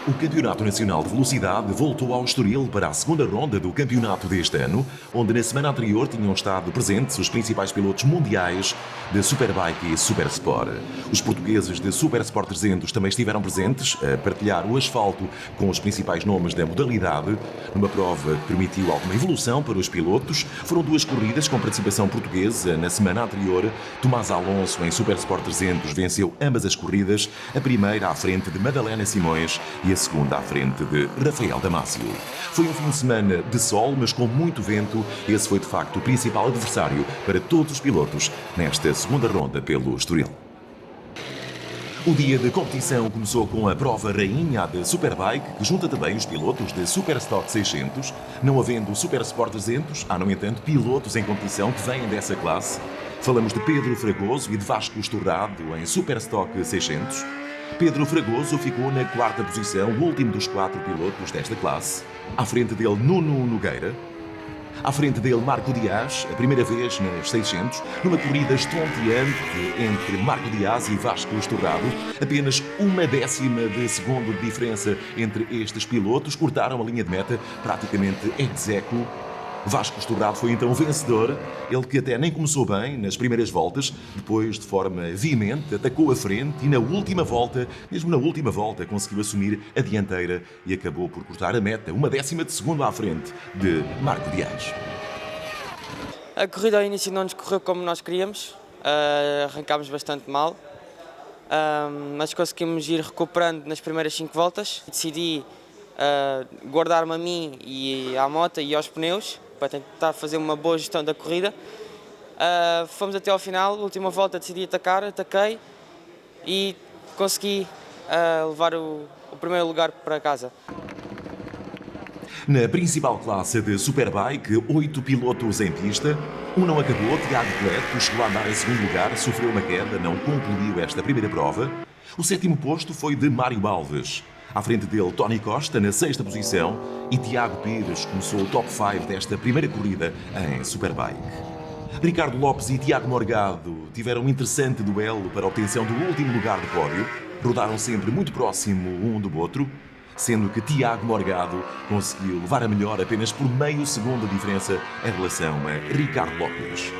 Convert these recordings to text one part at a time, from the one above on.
O Campeonato Nacional de Velocidade voltou ao Estoril para a segunda ronda do campeonato deste ano, onde na semana anterior tinham estado presentes os principais pilotos mundiais de Superbike e Supersport. Os portugueses de Supersport 300 também estiveram presentes a partilhar o asfalto com os principais nomes da modalidade, numa prova que permitiu alguma evolução para os pilotos. Foram duas corridas com participação portuguesa. Na semana anterior, Tomás Alonso em Supersport 300 venceu ambas as corridas, a primeira à frente de Madalena Simões e a segunda à frente de Rafael Damasio. Foi um fim de semana de sol, mas com muito vento. Esse foi de facto o principal adversário para todos os pilotos nesta segunda ronda pelo Estoril. O dia de competição começou com a prova rainha de Superbike, que junta também os pilotos de Superstock 600. Não havendo Supersport 300, há, no entanto, pilotos em competição que vêm dessa classe. Falamos de Pedro Fragoso e de Vasco Estorrado em Superstock 600. Pedro Fragoso ficou na quarta posição, o último dos 4 pilotos desta classe. À frente dele, Nuno Nogueira. À frente dele, Marco Dias, a primeira vez nas 600, numa corrida estonteante entre Marco Dias e Vasco Estorrado. Apenas 1/10 de segundo de diferença entre estes pilotos, cortaram a linha de meta praticamente ex aequo. Vasco Estorrado foi então o vencedor, ele que até nem começou bem nas primeiras voltas, depois de forma veemente atacou a frente e na última volta, mesmo na última volta, conseguiu assumir a dianteira e acabou por cortar a meta, 1/10 de segundo à frente de Marco Dias. A corrida ao início não nos correu como nós queríamos, arrancámos bastante mal, mas conseguimos ir recuperando nas primeiras 5 voltas. Decidi guardar-me a mim e à moto e aos pneus, para tentar fazer uma boa gestão da corrida. Fomos até ao final, última volta decidi atacar, ataquei e consegui levar o primeiro lugar para casa. Na principal classe de Superbike, 8 pilotos em pista. Um não acabou, Tiago Cleto chegou a andar em segundo lugar, sofreu uma queda, não concluiu esta primeira prova. O 7º posto foi de Mário Alves. À frente dele, Tony Costa, na 6ª posição, e Tiago Pires começou o top 5 desta primeira corrida em Superbike. Ricardo Lopes e Tiago Morgado tiveram um interessante duelo para a obtenção do último lugar de pódio. Rodaram sempre muito próximo um do outro, sendo que Tiago Morgado conseguiu levar a melhor apenas por meio segundo de diferença em relação a Ricardo Lopes.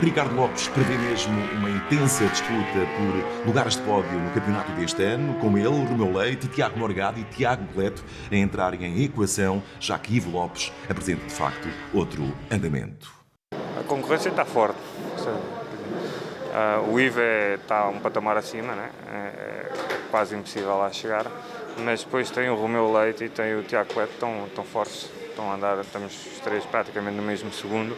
Ricardo Lopes prevê mesmo uma intensa disputa por lugares de pódio no campeonato deste ano, com ele, Romeu Leite, Tiago Morgado e Tiago Cleto a entrarem em equação, já que Ivo Lopes apresenta de facto outro andamento. A concorrência está forte. O Ivo está um patamar acima, né? É quase impossível lá chegar, mas depois tem o Romeu Leite e tem o Tiago Cleto, estão fortes, estão a andar, estamos os três praticamente no mesmo segundo.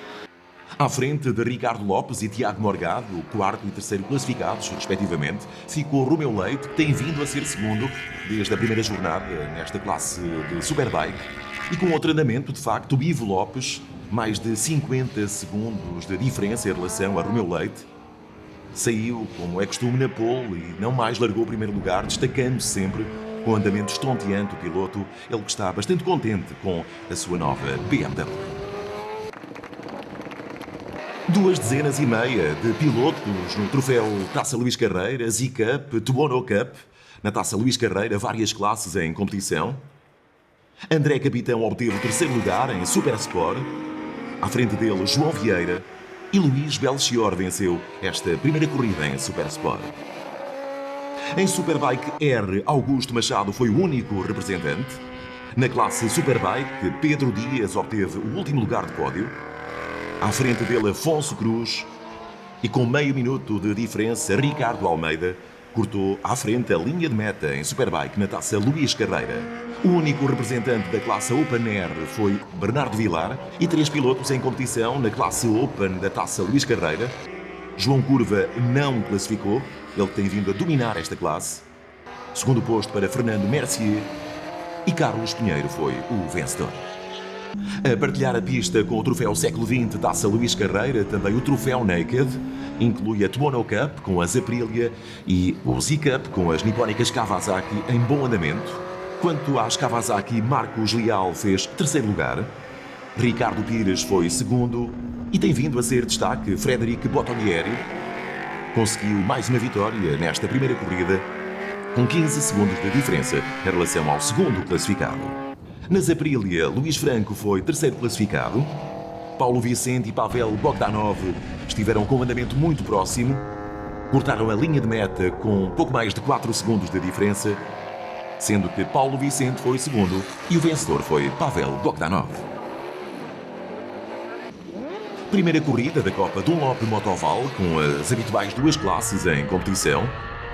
À frente de Ricardo Lopes e Tiago Morgado, o 4º e 3º classificados, respectivamente, ficou Romeu Leite, que tem vindo a ser segundo desde a primeira jornada nesta classe de Superbike. E com outro andamento, de facto, o Ivo Lopes, mais de 50 segundos de diferença em relação a Romeu Leite, saiu, como é costume, na pole e não mais largou o primeiro lugar, destacando-se sempre com andamento estonteante o piloto, ele que está bastante contente com a sua nova BMW. 2 dezenas e meia de pilotos no troféu Taça Luís Carreira, Z-Cup, Tuono Cup. Na Taça Luís Carreira, várias classes em competição. André Capitão obteve o 3º lugar em Supersport. À frente dele, João Vieira. E Luís Belchior venceu esta primeira corrida em Supersport. Em Superbike R, Augusto Machado foi o único representante. Na classe Superbike, Pedro Dias obteve o último lugar de pódio. À frente dele, Afonso Cruz, e com meio minuto de diferença, Ricardo Almeida cortou à frente a linha de meta em Superbike na Taça Luís Carreira. O único representante da classe Open Air foi Bernardo Vilar e 3 pilotos em competição na classe Open da Taça Luís Carreira. João Curva não classificou, ele tem vindo a dominar esta classe. Segundo posto para Fernando Mercier e Carlos Pinheiro foi o vencedor. A partilhar a pista com o troféu século XX Taça Luís Carreira, também o troféu Naked, inclui a Tuono Cup com as Aprilia e o Z-Cup com as nipónicas Kawasaki em bom andamento. Quanto às Kawasaki, Marcos Leal fez 3º lugar, Ricardo Pires foi 2º e tem vindo a ser destaque Frederic Bottonieri. Conseguiu mais uma vitória nesta primeira corrida com 15 segundos de diferença em relação ao segundo classificado. Nas Aprilia, Luís Franco foi terceiro classificado. Paulo Vicente e Pavel Bogdanov estiveram com um andamento muito próximo. Cortaram a linha de meta com pouco mais de 4 segundos de diferença, sendo que Paulo Vicente foi segundo e o vencedor foi Pavel Bogdanov. Primeira corrida da Copa Dunlop Motoval, com as habituais duas classes em competição.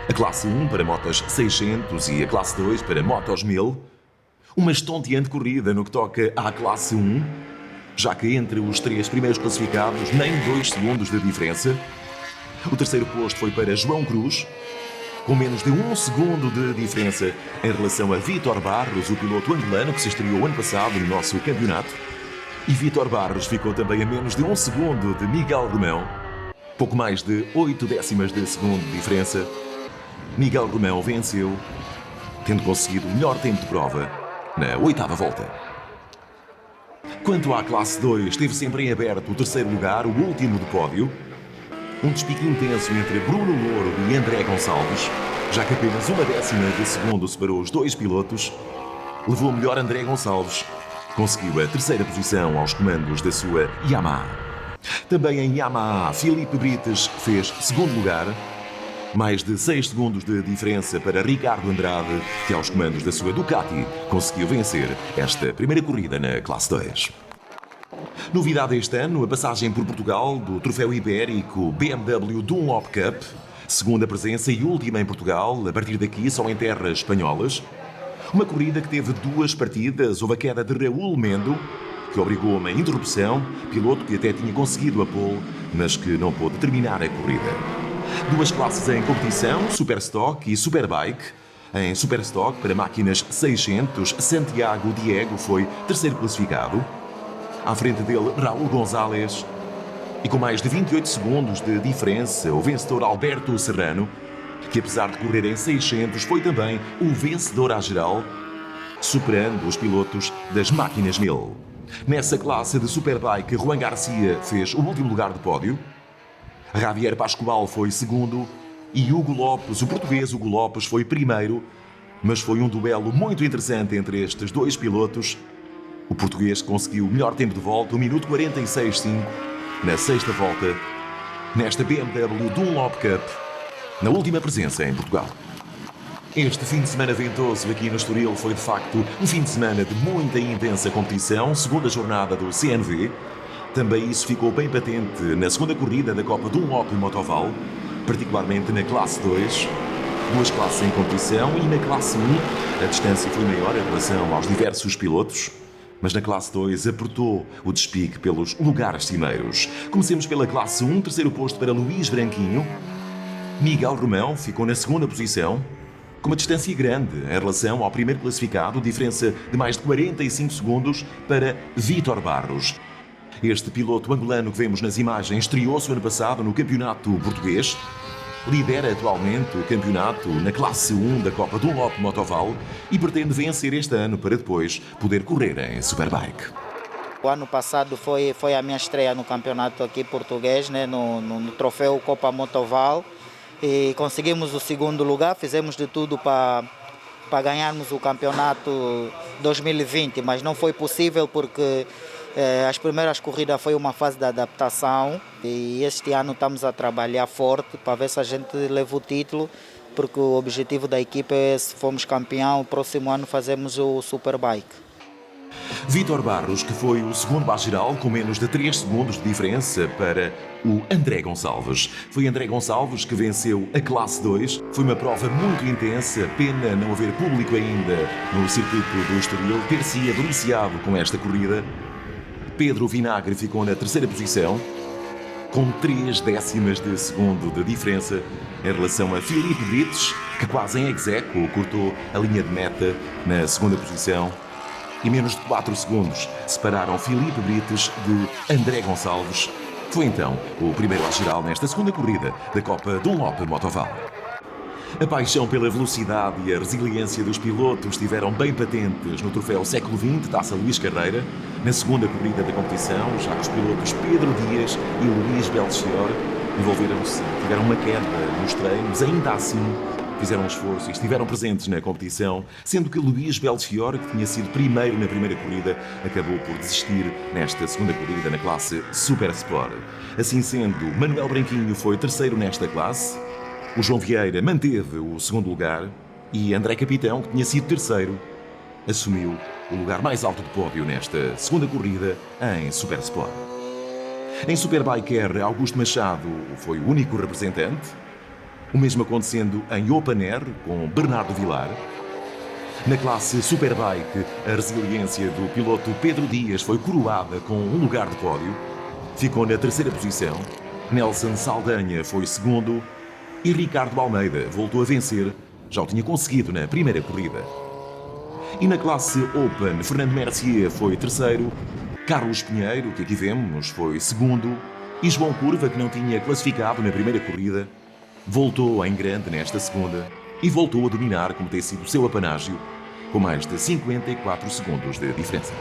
A classe 1 para motos 600 e a classe 2 para motos 1000. Uma estonteante corrida no que toca à classe 1, já que entre os 3 primeiros classificados nem 2 segundos de diferença. O terceiro posto foi para João Cruz, com menos de 1 segundo de diferença em relação a Vítor Barros, o piloto angolano que se estreou ano passado no nosso campeonato. E Vítor Barros ficou também a menos de 1 segundo de Miguel Romão, pouco mais de 8 décimas de segundo de diferença. Miguel Romão venceu, tendo conseguido o melhor tempo de prova na 8ª volta. Quanto à classe 2, esteve sempre em aberto o terceiro lugar, o último do pódio. Um despique intenso entre Bruno Louro e André Gonçalves, já que apenas 1 décima de segundo separou os dois pilotos. Levou o melhor André Gonçalves. Conseguiu a terceira posição aos comandos da sua Yamaha. Também em Yamaha, Filipe Brites fez segundo lugar. Mais de 6 segundos de diferença para Ricardo Andrade, que aos comandos da sua Ducati conseguiu vencer esta primeira corrida na classe 2. Novidade este ano, a passagem por Portugal do troféu ibérico BMW Dunlop Cup. Segunda presença e última em Portugal, a partir daqui só em terras espanholas. Uma corrida que teve 2 partidas. Houve a queda de Raul Mendo, que obrigou a uma interrupção, piloto que até tinha conseguido a pole, mas que não pôde terminar a corrida. 2 classes em competição, Superstock e Superbike. Em Superstock, para máquinas 600, Santiago Diego foi terceiro classificado. À frente dele, Raul González. E com mais de 28 segundos de diferença, o vencedor Alberto Serrano, que apesar de correr em 600, foi também o vencedor à geral, superando os pilotos das máquinas 1000. Nessa classe de Superbike, Juan Garcia fez o último lugar de pódio. Javier Pascoal foi segundo e Hugo Lopes, o português Hugo Lopes, foi primeiro, mas foi um duelo muito interessante entre estes dois pilotos. O português conseguiu o melhor tempo de volta, 1 minuto 46,5, na sexta volta, nesta BMW Dunlop Cup, na última presença em Portugal. Este fim de semana ventoso aqui no Estoril foi de facto um fim de semana de muita e intensa competição, segunda jornada do CNV. Também isso ficou bem patente na segunda corrida da Copa Dunlop Motoval, particularmente na classe 2. 2 classes em competição e na classe 1 a distância foi maior em relação aos diversos pilotos, mas na classe 2 apertou o despique pelos lugares cimeiros. Comecemos pela classe 1, terceiro posto para Luís Branquinho. Miguel Romão ficou na segunda posição, com uma distância grande em relação ao primeiro classificado, diferença de mais de 45 segundos para Vítor Barros. Este piloto angolano que vemos nas imagens estreou-se ano passado no campeonato português, lidera atualmente o campeonato na classe 1 da Copa Dunlop Motoval e pretende vencer este ano para depois poder correr em Superbike. O ano passado foi a minha estreia no campeonato aqui português, né, no troféu Copa Motoval, e conseguimos o segundo lugar, fizemos de tudo para ganharmos o campeonato 2020, mas não foi possível porque as primeiras corridas foi uma fase de adaptação e este ano estamos a trabalhar forte para ver se a gente leva o título, porque o objetivo da equipe é, se formos campeão, o próximo ano fazemos o Superbike. Vítor Barros, que foi o segundo à geral, com menos de 3 segundos de diferença para o André Gonçalves. Foi André Gonçalves que venceu a classe 2. Foi uma prova muito intensa, pena não haver público ainda no circuito do Estoril, ter-se deliciado com esta corrida. Pedro Vinagre ficou na terceira posição, com 3 décimas de segundo de diferença em relação a Filipe Brites, que quase em execo cortou a linha de meta na segunda posição. E menos de 4 segundos separaram Filipe Brites de André Gonçalves. Foi então o primeiro à geral nesta segunda corrida da Copa Dunlop Motoval. A paixão pela velocidade e a resiliência dos pilotos estiveram bem patentes no troféu Século XX Taça Luís Carreira, na segunda corrida da competição, já que os pilotos Pedro Dias e Luís Belchior envolveram-se, tiveram uma queda nos treinos, ainda assim fizeram um esforço e estiveram presentes na competição, sendo que Luís Belchior, que tinha sido primeiro na primeira corrida, acabou por desistir nesta segunda corrida na classe Super Sport. Assim sendo, Manuel Branquinho foi terceiro nesta classe, o João Vieira manteve o segundo lugar e André Capitão, que tinha sido terceiro, assumiu o lugar mais alto do pódio nesta segunda corrida em Super Sport. Em Superbike R, Augusto Machado foi o único representante, o mesmo acontecendo em Open Air com Bernardo Vilar. Na classe Superbike, a resiliência do piloto Pedro Dias foi coroada com um lugar de pódio, ficou na terceira posição, Nelson Saldanha foi segundo e Ricardo Almeida voltou a vencer, já o tinha conseguido na primeira corrida. E na classe Open, Fernando Mercier foi terceiro, Carlos Pinheiro, que aqui vemos, foi segundo, e João Curva, que não tinha classificado na primeira corrida, voltou em grande nesta segunda e voltou a dominar, como tem sido o seu apanágio, com mais de 54 segundos de diferença.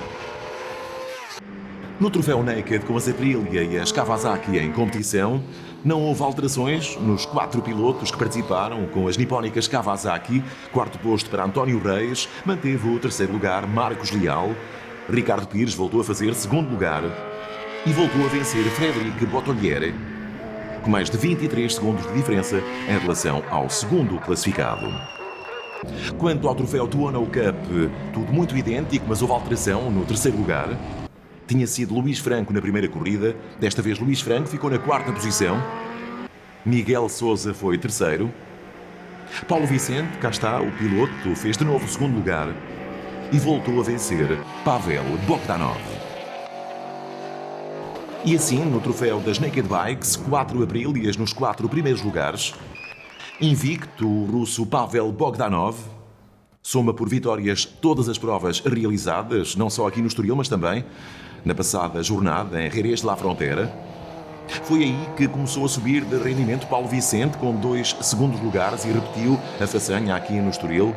No troféu Naked, com as Aprilia e as Kawasaki em competição, não houve alterações nos 4 pilotos que participaram, com as nipónicas Kawasaki, quarto posto para António Reis, manteve o terceiro lugar Marcos Leal, Ricardo Pires voltou a fazer segundo lugar e voltou a vencer Frederic Bottoliere, com mais de 23 segundos de diferença em relação ao segundo classificado. Quanto ao troféu Tuono Cup, tudo muito idêntico, mas houve alteração no terceiro lugar. Tinha sido Luís Franco na primeira corrida, desta vez Luís Franco ficou na quarta posição, Miguel Sousa foi terceiro, Paulo Vicente, cá está, o piloto, fez de novo o segundo lugar e voltou a vencer Pavel Bogdanov. E assim, no troféu das Naked Bikes, 4 Aprilias nos 4 primeiros lugares, invicto o russo Pavel Bogdanov, soma por vitórias todas as provas realizadas, não só aqui no Estoril, mas também na passada jornada em Jerez de la Frontera. Foi aí que começou a subir de rendimento Paulo Vicente, com 2 segundos lugares, e repetiu a façanha aqui no Estoril.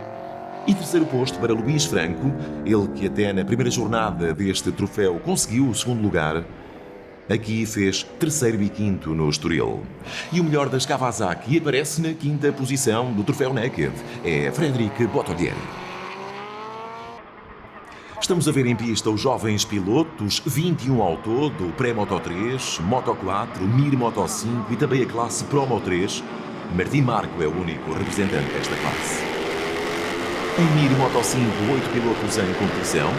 E terceiro posto para Luís Franco, ele que até na primeira jornada deste troféu conseguiu o segundo lugar, aqui fez terceiro e quinto no Estoril. E o melhor das Kawasaki aparece na quinta posição do troféu Naked, é Frederic Bottoliere. Estamos a ver em pista os jovens pilotos, 21 ao todo, Pré-Moto 3, Moto 4, Mir Moto 5 e também a classe Promo 3. Martim Marco é o único representante desta classe. Em Mir Moto 5, 8 pilotos em competição.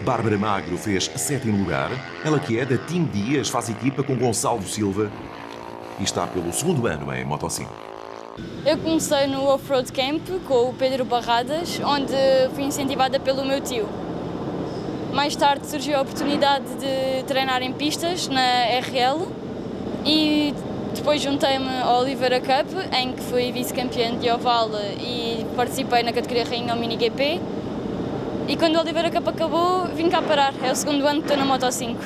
Bárbara Magro fez 7º lugar. Ela que é da Team Dias, faz equipa com Gonçalo Silva e está pelo 2º ano em Moto 5. Eu comecei no Off-Road Camp com o Pedro Barradas, onde fui incentivada pelo meu tio. Mais tarde surgiu a oportunidade de treinar em pistas na RL e depois juntei-me ao Oliveira Cup, em que fui vice-campeã de oval e participei na categoria Rainha ao Mini GP. E quando o Oliveira Cup acabou, vim cá parar. É o 2º ano que estou na Moto 5.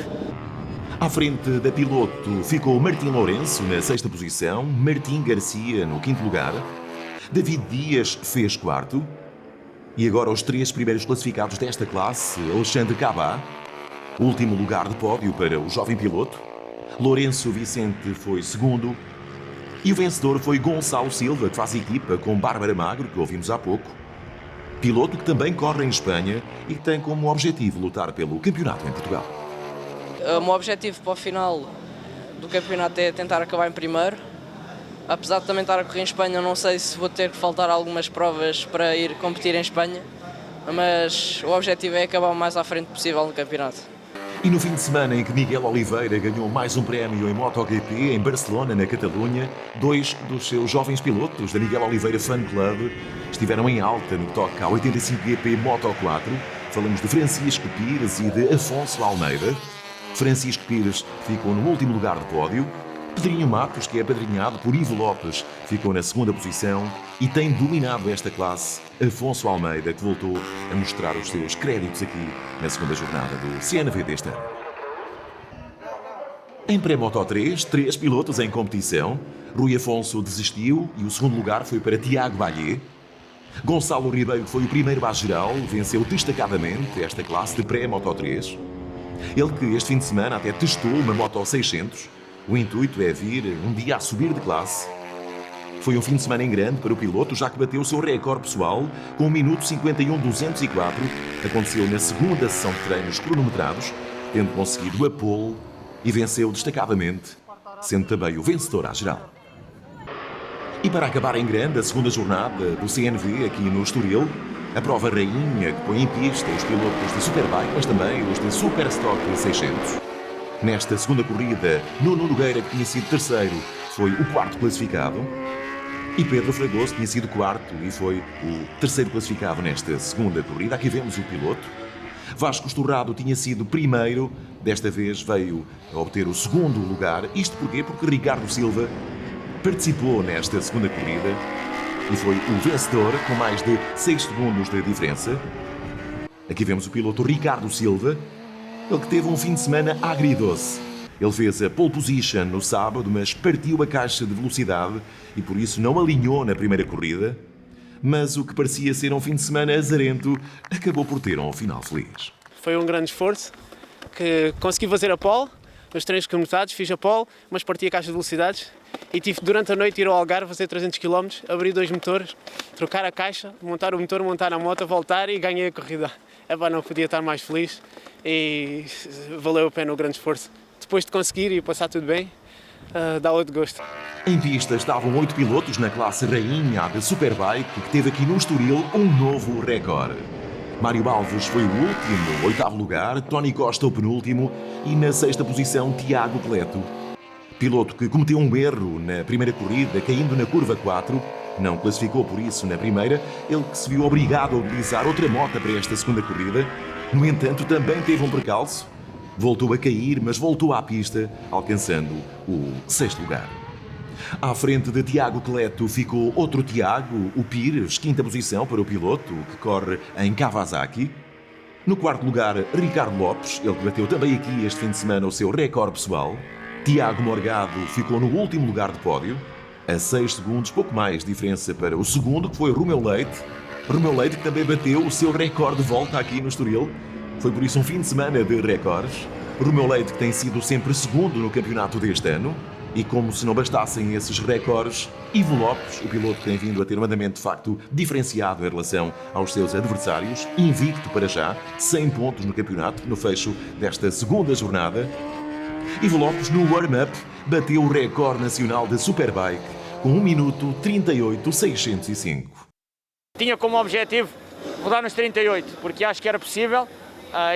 À frente da piloto ficou Martim Lourenço na 6ª posição, Martim Garcia no 5º lugar, David Dias fez 4º, e agora os 3 primeiros classificados desta classe, Alexandre Cabá, último lugar de pódio para o jovem piloto, Lourenço Vicente foi 2º, e o vencedor foi Gonçalo Silva, que faz equipa com Bárbara Magro, que ouvimos há pouco, piloto que também corre em Espanha e que tem como objetivo lutar pelo campeonato em Portugal. O meu objetivo para o final do campeonato é tentar acabar em primeiro. Apesar de também estar a correr em Espanha, não sei se vou ter que faltar algumas provas para ir competir em Espanha, mas o objetivo é acabar o mais à frente possível no campeonato. E no fim de semana em que Miguel Oliveira ganhou mais um prémio em MotoGP em Barcelona, na Catalunha, 2 dos seus jovens pilotos da Miguel Oliveira Fan Club estiveram em alta no que toca ao 85GP Moto 4. Falamos de Francisco Pires e de Afonso Almeida. Francisco Pires ficou no último lugar de pódio. Pedrinho Matos, que é apadrinhado por Ivo Lopes, ficou na 2ª posição e tem dominado esta classe Afonso Almeida, que voltou a mostrar os seus créditos aqui na 2ª jornada do CNV deste ano. Em Pré-Moto 3, 3 pilotos em competição. Rui Afonso desistiu e o 2º lugar foi para Tiago Ballet. Gonçalo Ribeiro foi o primeiro à geral, venceu destacadamente esta classe de Pré-Moto 3. Ele que este fim de semana até testou uma Moto 600. O intuito é vir um dia a subir de classe Foi um fim de semana em grande para o piloto, já que bateu o seu recorde pessoal com 1 minuto 51.204. Aconteceu na segunda sessão de treinos cronometrados, tendo conseguido a pole e venceu destacadamente, sendo também o vencedor à geral. E para acabar em grande a segunda jornada do CNV aqui no Estoril, a prova rainha que põe em pista os pilotos de Superbike, mas também os de Superstock 600. Nesta segunda corrida, Nuno Nogueira, que tinha sido terceiro, foi o quarto classificado. E Pedro Fragoso tinha sido quarto e foi o terceiro classificado nesta segunda corrida. Aqui vemos o piloto. Vasco Estorrado tinha sido primeiro, desta vez veio a obter o segundo lugar. Isto porquê? Porque Ricardo Silva participou nesta segunda corrida e foi o vencedor com mais de 6 segundos de diferença. Aqui vemos o piloto Ricardo Silva, ele que teve um fim de semana agridoce. Ele fez a pole position no sábado, mas partiu a caixa de velocidade e por isso não alinhou na primeira corrida. Mas o que parecia ser um fim de semana azarento acabou por ter um final feliz. Foi um grande esforço, que consegui fazer a pole, nos treinos cronometrados, fiz a pole, mas parti a caixa de velocidades e tive durante a noite ir ao Algarve fazer 300 km, abrir 2 motores, trocar a caixa, montar o motor, montar a moto, voltar e ganhei a corrida. Não podia estar mais feliz e valeu a pena o grande esforço. Depois de conseguir e passar tudo bem, dá outro gosto. Em pista estavam 8 pilotos na classe rainha da Superbike, que teve aqui no Estoril um novo recorde. Mário Alves foi o último, 8º lugar, Tony Costa o penúltimo e na 6ª posição Tiago Cleto. Piloto que cometeu um erro na primeira corrida, caindo na curva 4, não classificou por isso na primeira, ele que se viu obrigado a utilizar outra moto para esta segunda corrida. No entanto, também teve um percalço, voltou a cair, mas voltou à pista, alcançando o 6º lugar. À frente de Tiago Cleto ficou outro Tiago, o Pires, 5ª posição para o piloto, que corre em Kawasaki. No 4º lugar, Ricardo Lopes, ele que bateu também aqui este fim de semana o seu recorde pessoal. Tiago Morgado ficou no último lugar de pódio, a 6 segundos, pouco mais de diferença para o segundo, que foi Romeu Leite. Romeu Leite que também bateu o seu recorde de volta aqui no Estoril. Foi por isso um fim de semana de recordes. Romeu Leite que tem sido sempre segundo no campeonato deste ano. E como se não bastassem esses recordes, Ivo Lopes, o piloto que tem vindo a ter um andamento de facto diferenciado em relação aos seus adversários, invicto para já, 100 pontos no campeonato, no fecho desta segunda jornada. Ivo Lopes, no warm-up, bateu o recorde nacional da Superbike com 1 minuto 38.605. Tinha como objetivo rodar nos 38, porque acho que era possível.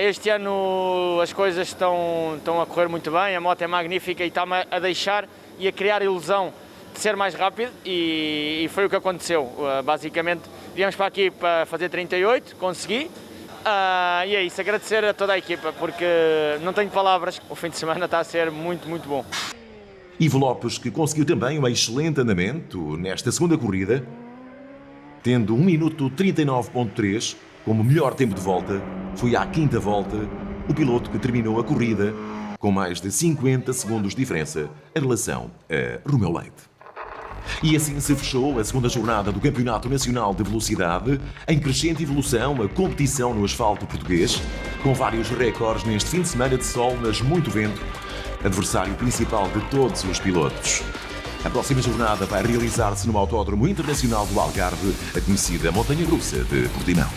Este ano as coisas estão a correr muito bem, a moto é magnífica e está-me a deixar e a criar a ilusão de ser mais rápido e foi o que aconteceu. Basicamente, viemos para aqui para fazer 38, consegui. E é isso, agradecer a toda a equipa, porque não tenho palavras, o fim de semana está a ser muito, muito bom. Ivo Lopes, que conseguiu também um excelente andamento nesta segunda corrida, tendo 1 minuto 39.3 como melhor tempo de volta, foi à 5ª volta o piloto que terminou a corrida com mais de 50 segundos de diferença em relação a Romeu Leite. E assim se fechou a segunda jornada do Campeonato Nacional de Velocidade, em crescente evolução a competição no asfalto português, com vários recordes neste fim de semana de sol, mas muito vento, adversário principal de todos os pilotos. A próxima jornada vai realizar-se no Autódromo Internacional do Algarve, a conhecida montanha-russa de Portimão.